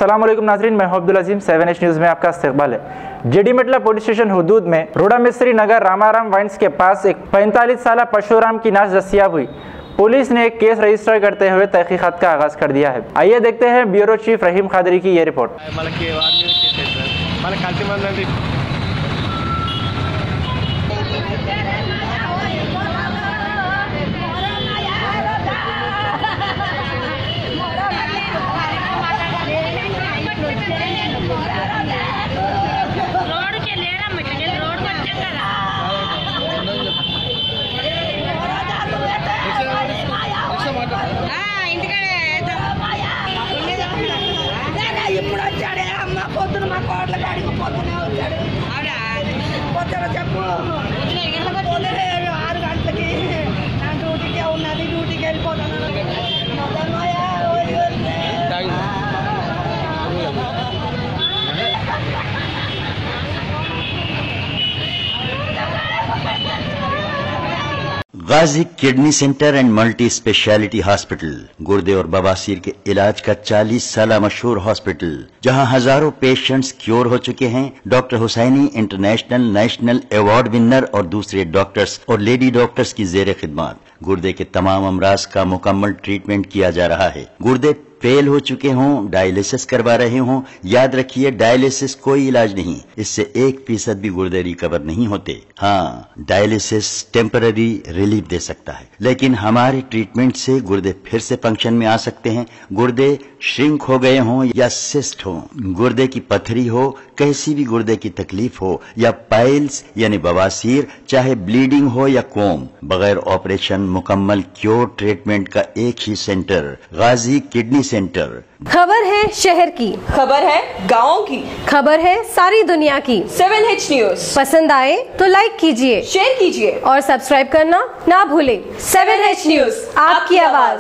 अस्सलाम वालेकुम नाज़रीन, मैं अब्दुल अजीम 7H न्यूज़ में आपका इस्तकबाल है। जेडी मेटला पुलिस स्टेशन हुदूद में रोड़ा मिस्त्री नगर रामाराम वाइन्स के पास एक 45 साल परशुराम की लाश दस्तयाब हुई। पुलिस ने एक केस रजिस्टर करते हुए तहकीकात का आगाज कर दिया है। आइए देखते हैं ब्यूरो चीफ रहीम खादरी की ये रिपोर्ट। ఇప్పుడు వచ్చాడే అమ్మ పొద్దున మా కోట్ల కాడికి పొద్దునే వచ్చాడు పొద్దున చెప్పు 6 గంటలకి నా డ్యూటీకే ఉన్నది, డ్యూటీకి వెళ్ళిపోతాను. Ghazi kidney centre and multi speciality hospital गुर्दे और बवासीर के इलाज का 40 साल मशहूर हॉस्पिटल, जहां हजारों पेशेंट्स क्योर हो चुके हैं। Doctor Husaini international national award winner और दूसरे डॉक्टर्स और लेडी डॉक्टर्स की जेर खिदमत गुर्दे के तमाम अमराज का मुकम्मल ट्रीटमेंट किया जा रहा है। गुर्दे फेल हो चुके हों, डायलिसिस करवा रहे हों, याद रखिए डायलिसिस कोई इलाज नहीं, इससे 1% भी गुर्दे रिकवर नहीं होते। हाँ, डायलिसिस टेम्पररी रिलीफ दे सकता है, लेकिन हमारे ट्रीटमेंट से गुर्दे फिर से फंक्शन में आ सकते हैं। गुर्दे श्रिंक हो गए हों या सिस्ट हो, गुर्दे की पथरी हो, कैसी भी गुर्दे की तकलीफ हो या पाइल्स यानी बवासीर, चाहे ब्लीडिंग हो या कोम, बगैर ऑपरेशन मुकम्मल क्योर ट्रीटमेंट का एक ही सेंटर गाजी किडनी सेंटर। खबर है शहर की, खबर है गाँव की, खबर है सारी दुनिया की। 7H न्यूज़ पसंद आए तो लाइक कीजिए, शेयर कीजिए और सब्सक्राइब करना ना भूले। 7H न्यूज़, आपकी आवाज।